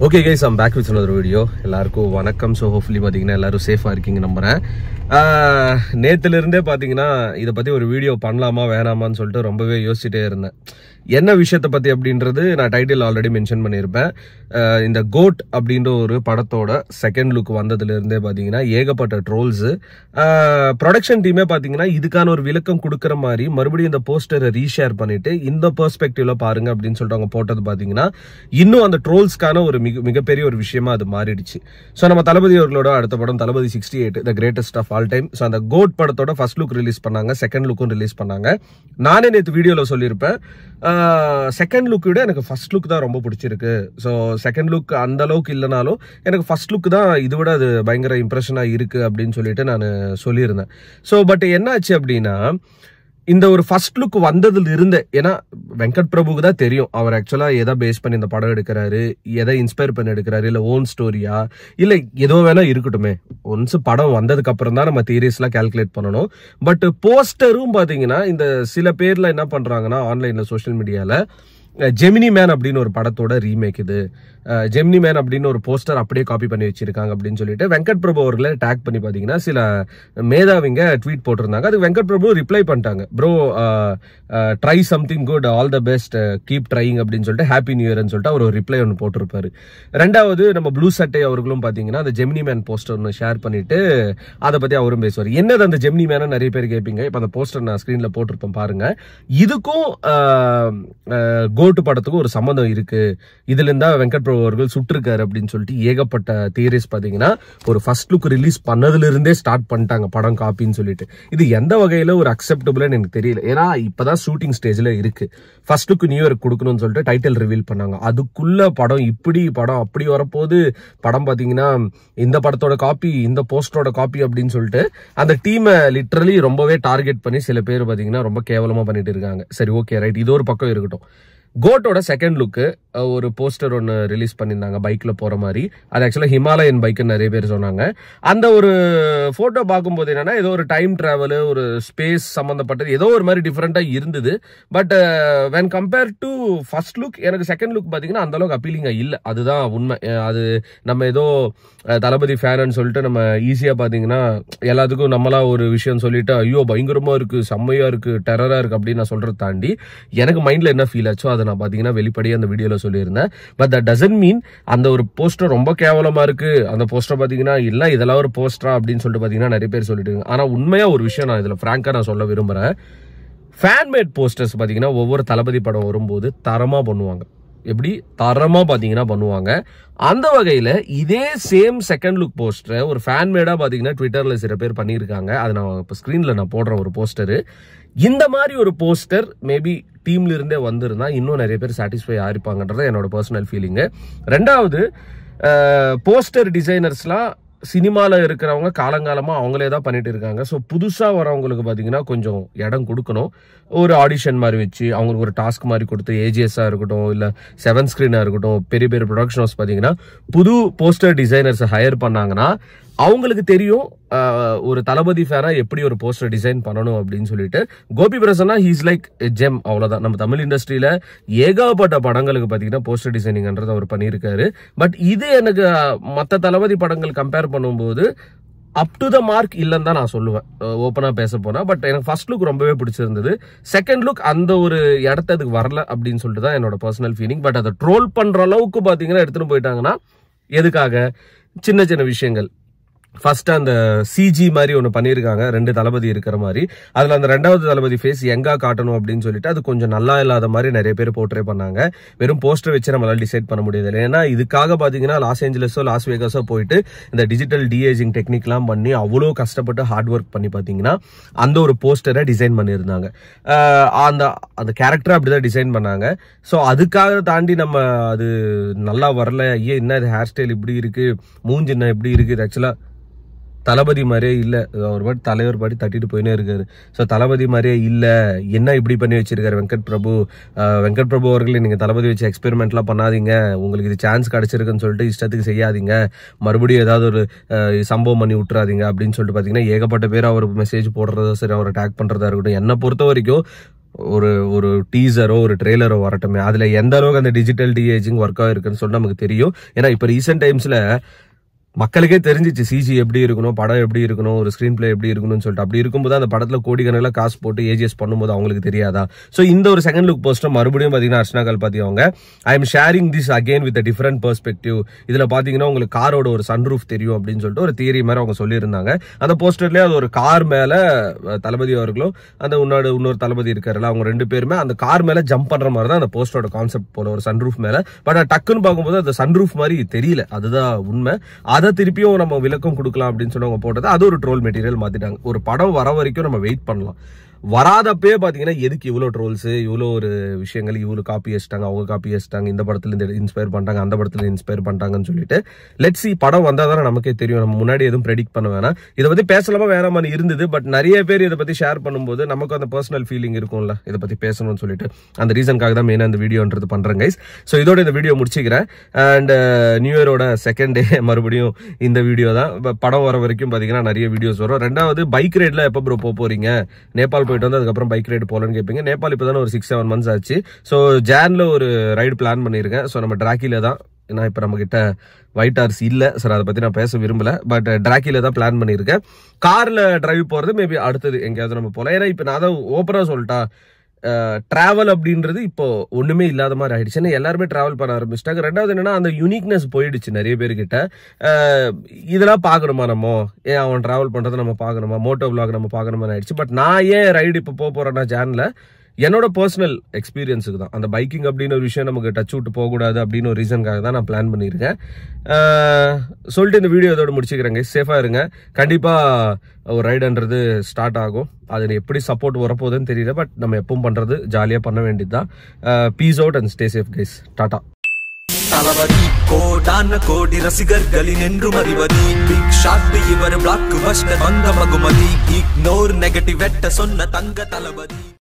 Okay guys, I'm back with another video. எல்லாருக்கும் வணக்கம். So hopefully பாத்தீங்கன்னா எல்லாரும் சேஃபா இருக்கீங்க நம்புறேன். நேத்துல இருந்தே பாத்தீங்கன்னா இத பத்தி ஒரு வீடியோ பண்ணலாமா வேணாமான்னு சொல்லிட்டு ரொம்பவே யோசிச்சிட்டே இருந்தேன். என்ன விஷயத்தை பத்தி அப்படின்றது நான் டைட்டில் ஆல்ரெடி மென்ஷன் பண்ணியிருப்பேன். இந்த கோட் அப்படின்ற ஒரு படத்தோட செகண்ட் லுக் வந்ததுல இருந்தே பாத்தீங்கன்னா ஏகப்பட்ட ட்ரோல்ஸ். ப்ரொடக்ஷன் டீமே பாத்தீங்கன்னா இதுக்கான ஒரு விளக்கம் கொடுக்கற மாதிரி மறுபடியும் இந்த போஸ்டரை ரீஷேர் பண்ணிட்டு இந்த பெர்ஸ்பெக்டிவ்ல பாருங்க அப்படின்னு சொல்லிட்டு அவங்க போட்டது பாத்தீங்கன்னா இன்னும் அந்த ட்ரோல்ஸ்க்கான ஒரு மிகப்பெரிய ஒரு விஷயமா அது மாறிடுச்சு. ஸோ நம்ம தளபதி அவர்களோட அடுத்த படம் Thalapathy 68 the greatest of all time. So அந்த கோட் படத்தோட ஃபர்ஸ்ட் லுக் ரிலீஸ் பண்ணாங்க, செகண்ட் லுக்கும் ரிலீஸ் பண்ணாங்க. நானே நேற்று வீடியோவில் சொல்லியிருப்பேன், செகண்ட் லுக் விட எனக்கு ஃபர்ஸ்ட் லுக் தான் ரொம்ப பிடிச்சிருக்கு. ஸோ செகண்ட் லுக் அந்த அளவுக்கு இல்லைனாலும் எனக்கு ஃபர்ஸ்ட் லுக் தான் இது விட அது பயங்கர இம்ப்ரெஷனாக இருக்கு அப்படின்னு சொல்லிட்டு நான் சொல்லியிருந்தேன். ஸோ பட் என்னாச்சு அப்படின்னா இந்த ஒரு ஃபர்ஸ்ட் லுக் வந்ததுல இருந்து, ஏன்னா வெங்கட் பிரபுக்கு தான் தெரியும் அவர் ஆக்சுவலா எதை பேஸ் பண்ணி இந்த படம் எடுக்கிறாரு, எதை இன்ஸ்பயர் பண்ணி எடுக்கிறாரு, இல்ல ஓன் ஸ்டோரியா இல்ல ஏதோ வேணா இருக்கட்டுமே. ஒன்ஸ் படம் வந்ததுக்கு அப்புறம் தான் நம்ம தியரிஸ் எல்லாம் கால்குலேட் பண்ணணும். பட் போஸ்டரும் பாத்தீங்கன்னா இந்த சில பேர்ல என்ன பண்றாங்கன்னா ஆன்லைன்ல சோசியல் மீடியால ஜெமினி மேன் அப்படின்னு ஒரு படத்தோட ரீமேக் இது, ஜெமினி மேன் அப்படின்னு ஒரு போஸ்டர் அப்படியே காப்பி பண்ணி வச்சிருக்காங்க அப்படின்னு சொல்லிட்டு வெங்கட் பிரபு அவர்களை டேக் பண்ணி பாத்தீங்கன்னா சில மேதாவிங்க ட்வீட் போட்டிருந்தாங்க. அது வெங்கட் பிரபு ரிப்ளை பண்ணிட்டாங்க, bro try something good, all the best, keep trying அப்படின்னு சொல்லிட்டு ஹாப்பி நியூ இயர்னு சொல்லிட்டு அவர் ஒரு ரிப்ளை ஒன்று போட்டிருப்பாரு. ரெண்டாவது நம்ம ப்ளூ சட்டை அவர்களும் பாத்தீங்கன்னா அந்த ஜெமினி மேன் போஸ்டர் ஒன்று ஷேர் பண்ணிட்டு அதை பத்தி அவரும் பேசுவார். என்னது அந்த ஜெமினி மேன நிறைய பேர் கேட்பீங்க. இப்ப அந்த போஸ்டர் நான் ஸ்கிரீன்ல போட்டிருப்பேன் பாருங்க. இதுக்கும் கோட்டு படத்துக்கும் ஒரு சம்பந்தம் இருக்கு, இதுல இருந்தா வெங்கட் பிரபு அவர்கள் சுட்டிருக்காரு அப்படின்னு சொல்லிட்டு ஏகப்பட்ட தியரிஸ் பாத்தீங்கன்னா ஒரு ஃபர்ஸ்ட் லுக் ரிலீஸ் பண்ணதுல இருந்தே ஸ்டார்ட் பண்ணிட்டாங்க படம் காப்பின்னு சொல்லிட்டு. இது எந்த வகையில ஒரு அக்செப்டபிள்னு எனக்கு தெரியல. ஏன்னா இப்பதான் ஷூட்டிங் ஸ்டேஜ்ல இருக்கு. ஃபர்ஸ்ட் லுக் நியூ இயர் கொடுக்கணும்னு சொல்லிட்டு டைட்டில் ரிவீல் பண்ணாங்க. அதுக்குள்ள படம் இப்படி படம் அப்படி வரப்போது, படம் பாத்தீங்கன்னா இந்த படத்தோட காப்பி இந்த போஸ்டரோட காப்பி அப்படின்னு சொல்லிட்டு அந்த டீமை லிட்டரலி ரொம்பவே டார்கெட் பண்ணி சில பேர் பாத்தீங்கன்னா ரொம்ப கேவலமா பண்ணிட்டு இருக்காங்க. சரி, ஓகே, ரைட், இது ஒரு பக்கம் இருக்கட்டும். கோட்டோட செகண்ட் லுக்கு ஒரு போஸ்டர் ஒன்று ரிலீஸ் பண்ணியிருந்தாங்க பைக்ல போற மாதிரி. அது ஆக்சுவலா ஹிமாலயன் பைக்குன்னு நிறைய பேர் சொன்னாங்க. அந்த ஒரு போட்டோ பார்க்கும்போது என்னன்னா ஏதோ ஒரு டைம் டிராவல், ஒரு ஸ்பேஸ் சம்பந்தப்பட்டது ஏதோ ஒரு மாதிரி டிஃப்ரெண்டா இருந்தது. But when compare to first look எனக்கு செகண்ட் லுக் பாத்தீங்கன்னா அந்த அளவுக்கு அப்பீலிங்கா இல்லை. அதுதான் உண்மை. அது நம்ம ஏதோ தளபதி ஃபேனு சொல்லிட்டு நம்ம ஈஸியா பாத்தீங்கன்னா எல்லாத்துக்கும் நம்மளா ஒரு விஷயம் சொல்லிட்டு ஐயோ பயங்கரமா இருக்கு, செம்மையா இருக்கு, டெரரா இருக்கு அப்படின்னு நான் சொல்றதை தாண்டி எனக்கு மைண்ட்ல என்ன ஃபீல் ஆச்சோ அதை நான் பாத்தீங்கன்னா வெளிப்படையா அந்த வீடியோல சொல்லியிருந்தேன். பட் தட் டசன்ட் மீன் அந்த ஒரு போஸ்டர் ரொம்ப கேவலமா இருக்கு, அந்த போஸ்டர் பாத்தீங்கன்னா இல்ல இதெல்லாம் ஒரு போஸ்டரா அப்படின்னு சொல்லிட்டு பாத்தீங்கன்னா நிறைய பேர் சொல்லிட்டு இருக்காங்க. ஆனா உண்மையா ஒரு விஷயம் நான் இதுல பிராங்கா நான் சொல்ல விரும்புறேன். ஃபேன்மேட் போஸ்டர்ஸ் பாத்தீங்கன்னா ஒவ்வொரு தளபதி படம் வரும்போது தரமா பண்ணுவாங்க. எப்படி தரமா பாத்தீங்கன்னா பண்ணுவாங்க. அந்த வகையில இதே சேம் செகண்ட் லுக் போஸ்டர் ஒரு ஃபேன் மேடா பாத்தீங்கன்னா ட்விட்டர்ல சில பேர் பண்ணியிருக்காங்க. அது நான் இப்போ ஸ்கிரீன்ல நான் போடுற ஒரு போஸ்டர். இந்த மாதிரி ஒரு போஸ்டர் மேபி டீம்ல இருந்தே வந்திருந்தா இன்னும் நிறைய பேர் சாட்டிஸ்ஃபை ஆயிருப்பாங்கன்றது என்னோட பர்சனல் ஃபீலிங். ரெண்டாவது, போஸ்டர் டிசைனர்ஸ்லாம் சினிமால இருக்கிறவங்க காலங்காலமா அவங்களே தான் பண்ணிட்டு இருக்காங்க. ஸோ புதுசா வரவங்களுக்கு பாத்தீங்கன்னா கொஞ்சம் இடம் கொடுக்கணும். ஒரு ஆடிஷன் மாதிரி வச்சு அவங்களுக்கு ஒரு டாஸ்க் மாதிரி கொடுத்து ஏஜிஎஸ்ஸா இருக்கட்டும் இல்ல 7 ஸ்கிரீனா இருக்கட்டும் பெரிய பெரிய ப்ரொடக்ஷன் ஹவுஸ் பாத்தீங்கன்னா புது போஸ்டர் டிசைனர்ஸ் ஹையர் பண்ணாங்கன்னா அவங்களுக்கு தெரியும் ஒரு தளபதி ஃபேனா எப்படி ஒரு போஸ்டர் டிசைன் பண்ணணும் அப்படின்னு சொல்லிட்டு. Gopi Prasanna he's like gem, அவ்வளவுதான். நம்ம தமிழ் இண்டஸ்ட்ரியில ஏகப்பட்ட படங்களுக்கு பாத்தீங்கன்னா போஸ்டர் டிசைனிங்ன்றது அவர் பண்ணியிருக்காரு. பட் இது எனக்கு மற்ற தளபதி படங்கள் கம்பேர் பண்ணும்போது அப் டு த மார்க் இல்லைன்னு தான் நான் சொல்லுவேன் ஓப்பனா பேச போனா. பட் எனக்கு ஃபர்ஸ்ட் லுக் ரொம்பவே பிடிச்சிருந்தது. செகண்ட் லுக் அந்த ஒரு இடத்துக்கு வரல அப்படின்னு சொல்லிட்டு தான் என்னோட பர்சனல் ஃபீலிங். பட் அதை ட்ரோல் பண்ற அளவுக்கு பாத்தீங்கன்னா எடுத்துட்டு போயிட்டாங்கன்னா எதுக்காக? சின்ன சின்ன விஷயங்கள். ஃபர்ஸ்ட் அந்த சிஜி மாதிரி ஒன்று பண்ணியிருக்காங்க, 2 தளபதி இருக்கிற மாதிரி. அதுல அந்த 2வது தளபதி ஃபேஸ் எங்கா காட்டணும் அப்படின்னு சொல்லிட்டு அது கொஞ்சம் நல்லா இல்லாத மாதிரி நிறைய பேர் போர்ட்ரே பண்ணாங்க. வெறும் போஸ்டர் வச்சு நம்மளால டிசைட் பண்ண முடியாது. ஏன்னா இதுக்காக பாத்தீங்கன்னா லாஸ் ஏஞ்சலஸோ லாஸ் வேகாஸோ போயிட்டு இந்த டிஜிட்டல் டிஏஜிங் டெக்னிக்லாம் பண்ணி அவ்வளோ கஷ்டப்பட்டு ஹார்ட் ஒர்க் பண்ணி பாத்தீங்கன்னா அந்த ஒரு போஸ்டரை டிசைன் பண்ணியிருந்தாங்க. அந்த கேரக்டரை அப்படிதான் டிசைன் பண்ணாங்க. ஸோ அதுக்காக தாண்டி நம்ம அது நல்லா வரல, ஏன் என்ன இது ஹேர் ஸ்டைல் இப்படி இருக்கு, மூஞ்சி என்ன இப்படி இருக்கு, ஆக்சுவலா தளபதி மாதிரியே இல்லை, ஒரு பாட்டி தலைவர் பாட்டி தட்டிட்டு போயினே இருக்காரு. ஸோ தளபதி மாதிரியே இல்லை, என்ன இப்படி பண்ணி வச்சிருக்காரு வெங்கட் பிரபு. வெங்கட் பிரபு அவர்கள் நீங்க தளபதி வச்சு எக்ஸ்பெரிமெண்ட்லாம் பண்ணாதீங்க, உங்களுக்கு இது சான்ஸ் கிடைச்சிருக்குன்னு சொல்லிட்டு இஷ்டத்துக்கு செய்யாதீங்க, மறுபடியும் ஏதாவது ஒரு சம்பவம் பண்ணி விட்டுறாதீங்க அப்படின்னு சொல்லிட்டு பாத்தீங்கன்னா ஏகப்பட்ட பேர் அவர் மெசேஜ் போடுறதோ சரி, அவரை டேக் பண்றதா இருக்கட்டும். என்னை பொறுத்த வரைக்கும் ஒரு டீசரோ ஒரு ட்ரெய்லரோ வரட்டுமே, அதுல எந்த அளவுக்கு அந்த டிஜிட்டல் டிஏஜிங் ஒர்க் ஆகிருக்குன்னு சொல்லிட்டு நமக்கு தெரியும். ஏன்னா இப்ப ரீசெண்ட் டைம்ஸ்ல மக்களுக்கே தெரிஞ்சிச்சு சிஜி எப்படி இருக்கணும், படம் எப்படி இருக்கணும், ஒரு ஸ்கிரீன் பிளே எப்படி இருக்கணும்னு சொல்லிட்டு. அப்படி இருக்கும்போது அந்த படத்துல கோடிக்கணக்கில் காசு போட்டு ஏஜிஎஸ் பண்ணும்போது அவங்களுக்கு தெரியாதா? ஸோ இந்த ஒரு செகண்ட் லுக் போஸ்டர் மறுபடியும் பாத்தீங்கன்னா அர்ச்சனா கல்பாத்தி அவங்க I am sharing this again with different perspective. இதுல பாத்தீங்கன்னா உங்களுக்கு காரோட ஒரு சன்ரூஃப் தெரியும் அப்படின்னு சொல்லிட்டு ஒரு தியரி மாதிரி அவங்க சொல்லியிருந்தாங்க. அந்த போஸ்டர்லயே அது ஒரு கார் மேல தளபதி அவர்களும் அந்த இன்னொரு தளபதி இருக்காருல்ல, அவங்க 2 பேருமே அந்த கார் மேல ஜம்ப் பண்ற மாதிரி தான் அந்த போஸ்டரோட கான்செப்ட் போல, ஒரு சன்ரூஃப் மேல. பட் டக்குன்னு பார்க்கும்போது அந்த சன்ரூஃப் மாதிரி தெரியல, அதுதான் உண்மை. அதை திருப்பியும் நம்ம விளக்கம் கொடுக்கலாம் அப்படின்னு சொல்லி அவங்க போட்டது. அது ஒரு ட்ரோல் மெட்டீரியல் மாத்திட்டாங்க. ஒரு படம் வர வரைக்கும் நம்ம வெயிட் பண்ணலாம். வராதப்பே பாத்தீங்கன்னா எதுக்கு இவ்வளவு ட்ரோல்ஸ், இவ்வளவு ஒரு விஷயங்கள், இவ்வளவு காப்பி அடிச்சிட்டாங்க, அவங்க காப்பி அடிச்சிட்டாங்க, இந்த படத்துல இந்த இன்ஸ்பயர் பண்ணிட்டாங்க, அந்த படத்துல இன்ஸ்பயர் பண்ணிட்டாங்கன்னு சொல்லிட்டு. லெட்ஸ் சி, படம் வந்தா தானே நமக்கே தெரியும். நம்ம முன்னாடி எதுவும் ப்ரெடிக்ட் பண்ண வேணாம். இதை பத்தி பேசலாமா வேணாமான்னு இருந்தது. பட் நிறைய பேர் இதை பத்தி ஷேர் பண்ணும்போது நமக்கு அந்த பர்சனல் ஃபீலிங் இருக்கும்ல, இதை பத்தி பேசணும்னு சொல்லிட்டு. அந்த ரீசனுக்காக தான் மெயினா இந்த வீடியோன்றது பண்றேன் கைஸ். ஸோ இதோட இந்த வீடியோ முடிச்சுக்கிறேன். அண்ட் நியூ இயரோட செகண்ட் டே மறுபடியும் இந்த வீடியோ தான். படம் வர வரைக்கும் பாத்தீங்கன்னா நிறைய வீடியோஸ் வரும். ரெண்டாவது பைக் ரைட்ல எப்போ ப்ரோ போறீங்க? நேபாள் போயிட்டு வந்து அதுக்கப்புறம் பைக் ரைடு போலன்னு கேட்பீங்க. நேபாள் இப்போதானே ஒரு 6-7 months ஆச்சு. ஸோ ஜான்ல ஒரு ரைடு பிளான் பண்ணியிருக்கேன். ஸோ நம்ம டிராக்கில தான், ஏன்னா இப்போ நம்ம கிட்ட ஒயிட் ஹார்ஸ் இல்லை சார், அதை பத்தி நான் பேச விரும்பல. பட் டிராக்கில தான் பிளான் பண்ணியிருக்கேன். கார்ல டிரைவ் போறது மேபி அடுத்தது எங்கேயாவது நம்ம போகலாம். ஏன்னா இப்போ நான் தான் ஓப்பரா சொல்லிட்டா, டிராவல் அப்படின்றது இப்போ ஒண்ணுமே இல்லாத மாதிரி ஆயிடுச்சு. ஏன்னா எல்லாருமே டிராவல் பண்ண ஆரம்பிச்சிட்டாங்க. ரெண்டாவது என்னன்னா அந்த யூனிக்னஸ் போயிடுச்சு நிறைய பேர்கிட்ட. இதெல்லாம் பார்க்கணுமா, நம்ம ஏன் அவன் டிராவல் பண்றதை நம்ம பார்க்கணுமா, மோட்டோ விளாக் நம்ம பார்க்கணுமான்னு ஆயிடுச்சு. பட் நான் ஏன் ரைடு இப்போ போறேன்னா ஜான்ல என்னோட பர்சனல் எக்ஸ்பீரியன்ஸுக்கு தான். அந்த பைக்கிங் அப்படின்னு ஒரு விஷயம் நமக்கு டச் விட்டு போகக்கூடாது அப்படின்னு ஒரு ரீசனுக்காக தான் நான் பிளான் பண்ணியிருக்கேன். சொல்லிட்டு இந்த வீடியோ இதோட முடிச்சுக்கிறேங்க. சேஃபாக இருங்க. கண்டிப்பாக ஒரு ரைடுன்றது ஸ்டார்ட் ஆகும். அதில் எப்படி சப்போர்ட் வரப்போகுதுன்னு தெரியல. பட் நம்ம எப்பவும் பண்ணுறது ஜாலியாக பண்ண வேண்டியது தான். Peace out and stay safe guys. Tata. Thalapathy கோடான கோடி ரசிகர்களின் என்றும் அறிவதி. பிக் ஷாட் இவர் பிளாக் பஸ்டர் வந்த மகுமதி. இக்னோர் நெகட்டிவ் வெட்ட சொன்ன தங்க தளபதி.